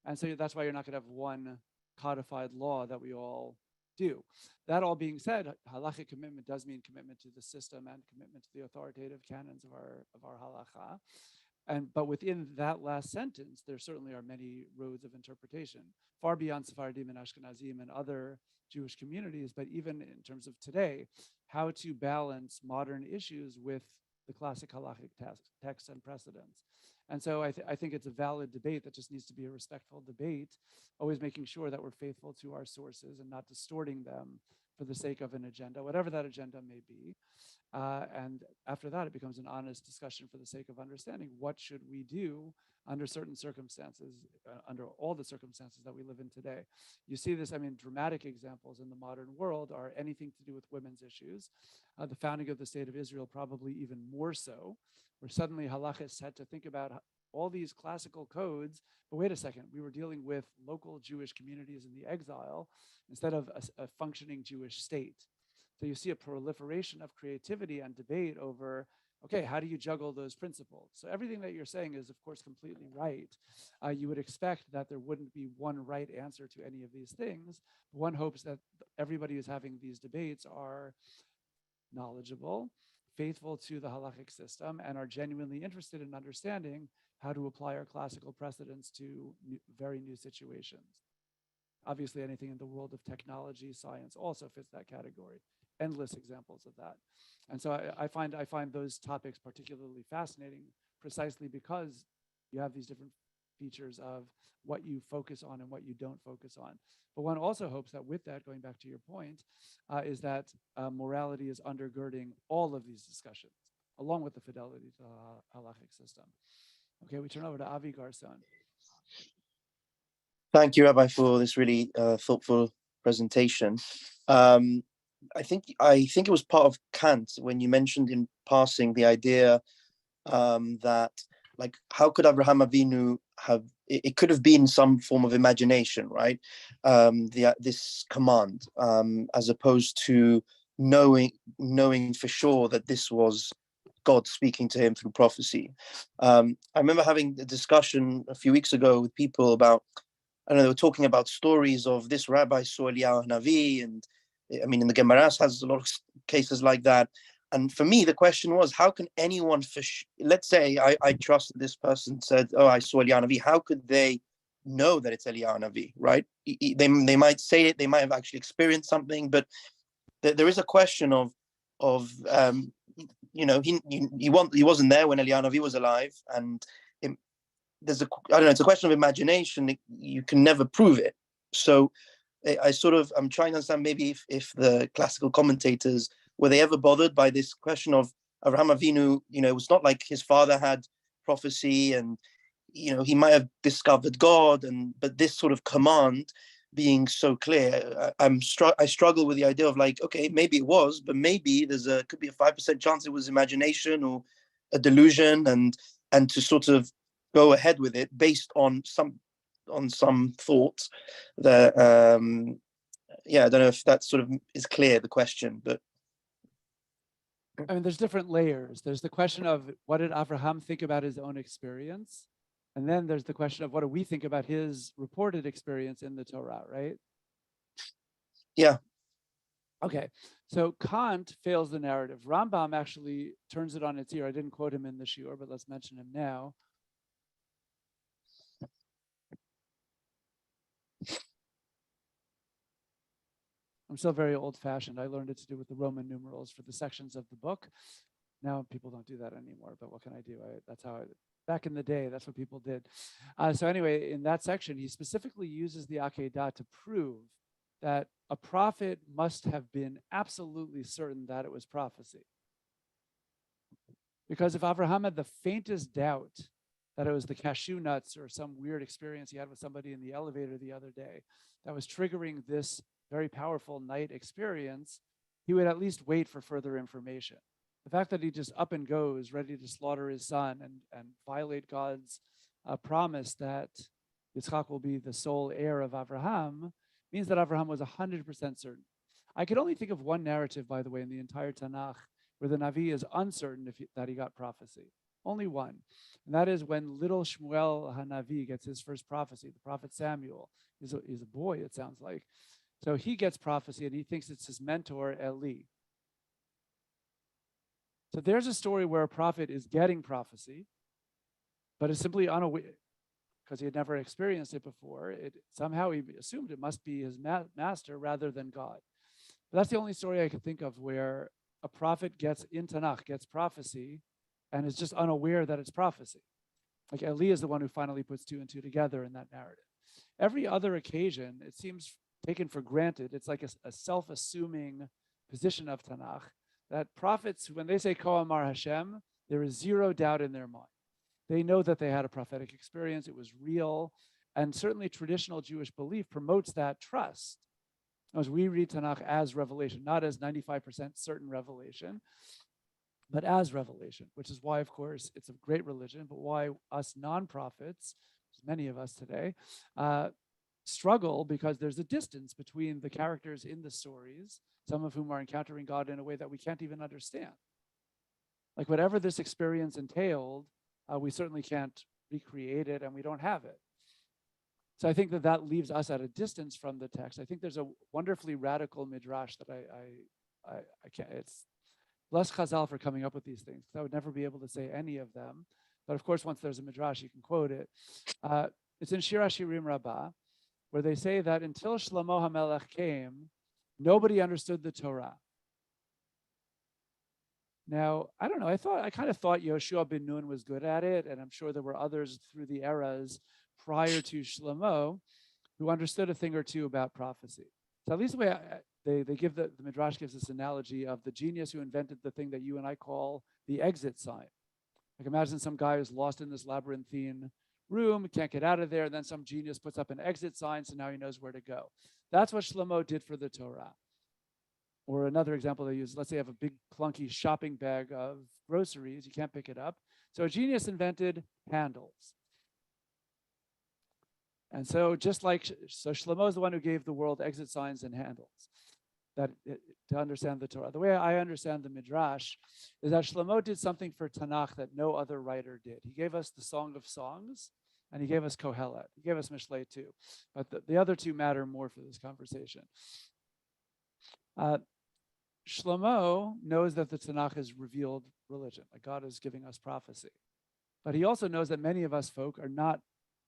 And so that's why you're not going to have one codified law that we all do. That all being said, halachic commitment does mean commitment to the system and commitment to the authoritative canons of our halacha. But within that last sentence, there certainly are many roads of interpretation, far beyond Sephardim and Ashkenazim and other Jewish communities. But even in terms of today, how to balance modern issues with the classic halachic texts and precedents. And so I think it's a valid debate that just needs to be a respectful debate, always making sure that we're faithful to our sources and not distorting them for the sake of an agenda, whatever that agenda may be. And after that, it becomes an honest discussion for the sake of understanding what should we do under certain circumstances, under all the circumstances that we live in today. You see this, dramatic examples in the modern world are anything to do with women's issues. The founding of the state of Israel, probably even more so, where suddenly halachists had to think about all these classical codes, but wait a second, we were dealing with local Jewish communities in the exile instead of a functioning Jewish state. So you see a proliferation of creativity and debate over, okay, how do you juggle those principles? So everything that you're saying is, of course, completely right. You would expect that there wouldn't be one right answer to any of these things. One hopes that everybody who's having these debates are knowledgeable, faithful to the halachic system, and are genuinely interested in understanding how to apply our classical precedents to very new situations. Obviously, anything in the world of technology, science also fits that category. Endless examples of that. And so I find those topics particularly fascinating, precisely because you have these different features of what you focus on and what you don't focus on. But one also hopes that with that, going back to your point, is that morality is undergirding all of these discussions, along with the fidelity to the halachic system. Okay, we turn over to Avi Garson. Thank you, Rabbi, for this really thoughtful presentation. I think it was part of Kant when you mentioned in passing the idea that, like, how could Abraham Avinu have? It could have been some form of imagination, right? This command, as opposed to knowing for sure that this was God speaking to him through prophecy. I remember having a discussion a few weeks ago with people about, I don't know, they were talking about stories of this rabbi saw Eliyahu Navi, and in the Gemara has a lot of cases like that. And for me, the question was, how can anyone, let's say I trust that this person said, oh, I saw Eliyahu Navi. How could they know that it's Eliyahu Navi, right? They might say it, they might have actually experienced something, but there is a question of he wasn't there when Eliyahu Navi was alive, and there's a, I don't know, it's a question of imagination. You can never prove it. So I'm trying to understand maybe if the classical commentators, were they ever bothered by this question of Avraham Avinu? It was not like his father had prophecy and, he might have discovered God, but this sort of command being so clear, I struggle with the idea of like, okay, maybe it was, but maybe could be a 5% chance it was imagination or a delusion, and to sort of go ahead with it based on some thoughts that I don't know if that sort of is clear, the question, but I mean, there's different layers. There's the question of what did Avraham think about his own experience? And then there's the question of what do we think about his reported experience in the Torah, right? Yeah. Okay, so Kant fails the narrative. Rambam actually turns it on its ear. I didn't quote him in the shiur, but let's mention him now. I'm still very old-fashioned. I learned it to do with the Roman numerals for the sections of the book. Now people don't do that anymore, but what can I do? Back in the day, that's what people did. So anyway, in that section, he specifically uses the Aqedah to prove that a prophet must have been absolutely certain that it was prophecy. Because if Avraham had the faintest doubt that it was the cashew nuts or some weird experience he had with somebody in the elevator the other day that was triggering this very powerful night experience, he would at least wait for further information. The fact that he just up and goes, ready to slaughter his son and violate God's promise that Yitzchak will be the sole heir of Avraham, means that Avraham was 100% certain. I could only think of one narrative, by the way, in the entire Tanakh where the Navi is uncertain that he got prophecy. Only one. And that is when little Shmuel HaNavi gets his first prophecy, the prophet Samuel. He's a boy, it sounds like. So he gets prophecy and he thinks it's his mentor, Eli. So there's a story where a prophet is getting prophecy, but is simply unaware because he had never experienced it before. Somehow he assumed it must be his master rather than God. But that's the only story I could think of where a prophet gets prophecy and is just unaware that it's prophecy. Like Eli is the one who finally puts two and two together in that narrative. Every other occasion, it seems taken for granted. It's like a self-assuming position of Tanakh that prophets, when they say Ko Amar Hashem, there is zero doubt in their mind. They know that they had a prophetic experience, it was real, and certainly traditional Jewish belief promotes that trust. As we read Tanakh as revelation, not as 95% certain revelation, but as revelation, which is why, of course, it's a great religion, but why us non-prophets, many of us today, struggle because there's a distance between the characters in the stories, some of whom are encountering God in a way that we can't even understand. Like whatever this experience entailed, we certainly can't recreate it and we don't have it. So I think that leaves us at a distance from the text. I think there's a wonderfully radical midrash that I can't, it's bless Chazal for coming up with these things, because I would never be able to say any of them. But of course, once there's a midrash, you can quote it. It's in Shir HaShirim Rabbah, where they say that until Shlomo HaMelech came, nobody understood the Torah. Now, I don't know, I kind of thought Yoshua ben Nun was good at it, and I'm sure there were others through the eras prior to Shlomo who understood a thing or two about prophecy. So at least the way they give the Midrash gives this analogy of the genius who invented the thing that you and I call the exit sign. Like imagine some guy who's lost in this labyrinthine room, can't get out of there, and then some genius puts up an exit sign, so now he knows where to go. That's what Shlomo did for the Torah. Or another example they use, let's say you have a big clunky shopping bag of groceries, you can't pick it up. So a genius invented handles. And so Shlomo is the one who gave the world exit signs and handles to understand the Torah. The way I understand the Midrash is that Shlomo did something for Tanakh that no other writer did. He gave us the Song of Songs, and he gave us Kohelet. He gave us Mishlei too. But the other two matter more for this conversation. Shlomo knows that the Tanakh is revealed religion, like God is giving us prophecy. But he also knows that many of us folk are not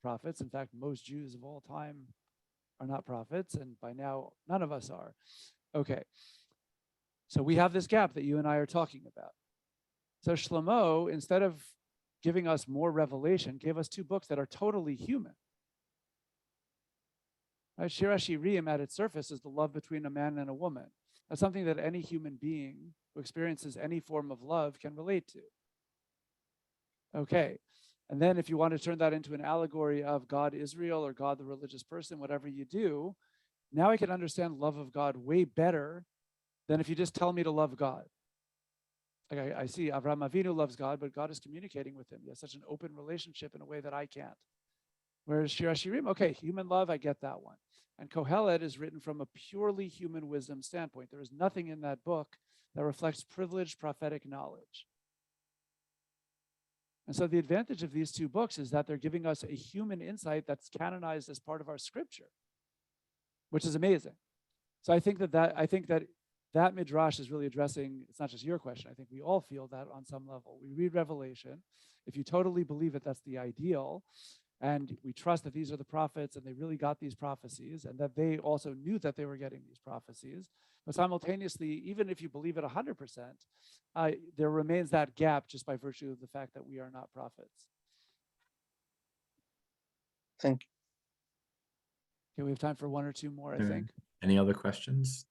prophets. In fact, most Jews of all time are not prophets, and by now, none of us are. Okay, so we have this gap that you and I are talking about. So Shlomo, instead of giving us more revelation, gave us two books that are totally human. Right? Shir HaShirim at its surface is the love between a man and a woman. That's something that any human being who experiences any form of love can relate to. Okay. And then if you want to turn that into an allegory of God Israel or God the religious person, whatever you do, now I can understand love of God way better than if you just tell me to love God. Like I see Avraham Avinu loves God, but God is communicating with him. He has such an open relationship in a way that I can't. Whereas Shir HaShirim, okay, human love, I get that one. And Kohelet is written from a purely human wisdom standpoint. There is nothing in that book that reflects privileged prophetic knowledge. And so the advantage of these two books is that they're giving us a human insight that's canonized as part of our scripture, which is amazing. So I think that midrash is really addressing, it's not just your question, I think we all feel that on some level. We read Revelation, if you totally believe it, that's the ideal, and we trust that these are the prophets and they really got these prophecies and that they also knew that they were getting these prophecies. But simultaneously, even if you believe it 100%, there remains that gap just by virtue of the fact that we are not prophets. Thank you. Okay, we have time for one or two more, I think. Any other questions?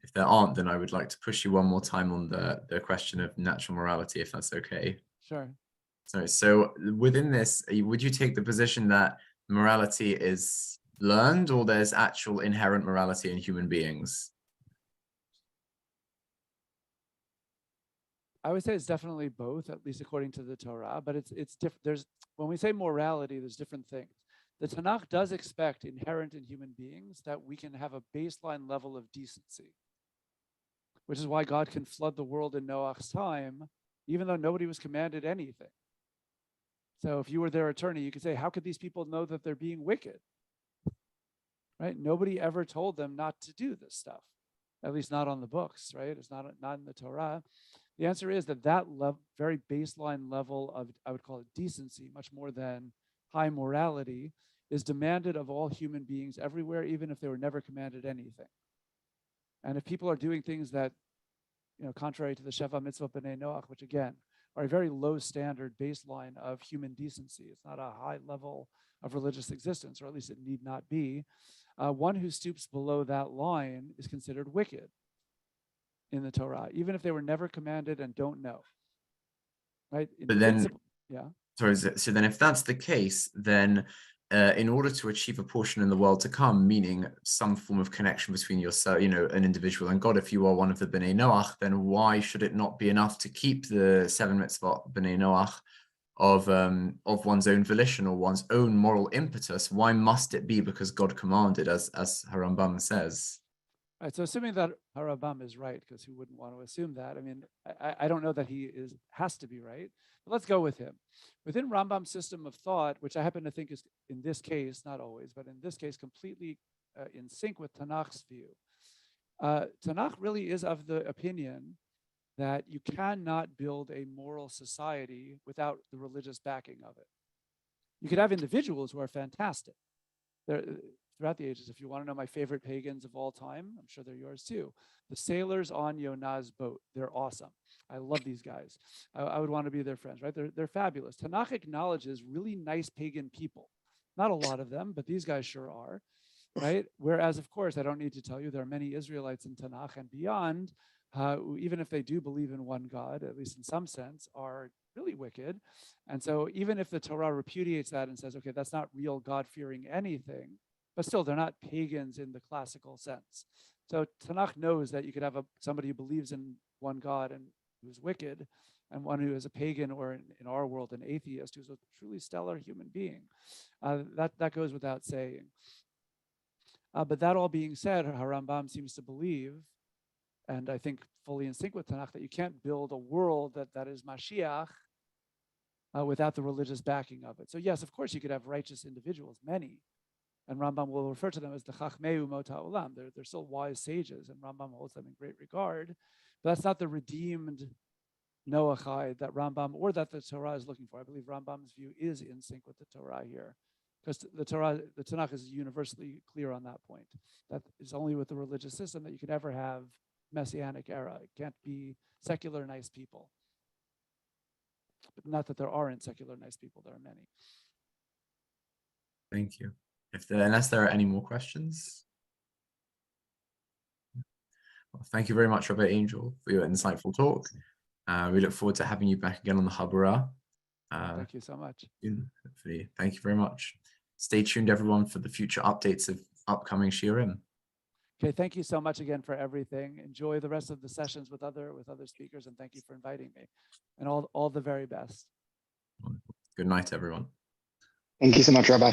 If there aren't, then I would like to push you one more time on the question of natural morality, if that's okay. Sure. So within this, would you take the position that morality is learned or there's actual inherent morality in human beings? I would say it's definitely both, at least according to the Torah, but it's different. There's, when we say morality, there's different things. The Tanakh does expect inherent in human beings that we can have a baseline level of decency, which is why God can flood the world in Noah's time, even though nobody was commanded anything. So if you were their attorney, you could say, how could these people know that they're being wicked? Right? Nobody ever told them not to do this stuff, at least not on the books, right? It's not in the Torah. The answer is that very baseline level of, I would call it decency, much more than high morality, is demanded of all human beings everywhere, even if they were never commanded anything. And if people are doing things that, contrary to the Sheva Mitzvah B'nai Noach, which again are a very low standard baseline of human decency, it's not a high level of religious existence, or at least it need not be. One who stoops below that line is considered wicked in the Torah, even if they were never commanded and don't know. Right? But then, yeah. Sorry, so then if that's the case, then in order to achieve a portion in the world to come, meaning some form of connection between yourself, an individual and God, if you are one of the B'nai Noach, then why should it not be enough to keep the 7 mitzvot B'nai Noach of one's own volition or one's own moral impetus? Why must it be because God commanded, as Harambam says? Right, so assuming that Harambam is right, because who wouldn't want to assume that? I mean, I don't know that he has to be right, but let's go with him. Within Rambam's system of thought, which I happen to think is, in this case, not always, but in this case, completely in sync with Tanakh's view. Tanakh really is of the opinion that you cannot build a moral society without the religious backing of it. You could have individuals who are fantastic. Throughout the ages, if you want to know my favorite pagans of all time, I'm sure they're yours too. The sailors on Yonah's boat, they're awesome. I love these guys. I would want to be their friends, right? They're fabulous. Tanakh acknowledges really nice pagan people. Not a lot of them, but these guys sure are, right? Whereas, of course, I don't need to tell you, there are many Israelites in Tanakh and beyond who, even if they do believe in one God, at least in some sense, are really wicked. And so even if the Torah repudiates that and says, okay, that's not real God-fearing anything, but still, they're not pagans in the classical sense. So Tanakh knows that you could have somebody who believes in one God and who's wicked, and one who is a pagan, or in our world, an atheist who's a truly stellar human being. That goes without saying. But that all being said, Harambam seems to believe, and I think fully in sync with Tanakh, that you can't build a world that is Mashiach without the religious backing of it. So yes, of course, you could have righteous individuals, many. And Rambam will refer to them as the Chachmei Umot HaOlam. They're still wise sages, and Rambam holds them in great regard. But that's not the redeemed Noachide that Rambam or that the Torah is looking for. I believe Rambam's view is in sync with the Torah here, because the Tanakh is universally clear on that point. That it's only with the religious system that you could ever have messianic era. It can't be secular nice people. But not that there aren't secular nice people, there are many. Thank you. Unless there are any more questions. Well, thank you very much, Rabbi Angel, for your insightful talk. We look forward to having you back again on the Habura. Thank you so much. Hopefully. Thank you very much. Stay tuned, everyone, for the future updates of upcoming shiurim. Okay, thank you so much again for everything. Enjoy the rest of the sessions with other speakers, and thank you for inviting me. And all the very best. Good night, everyone. Thank you so much, Rabbi.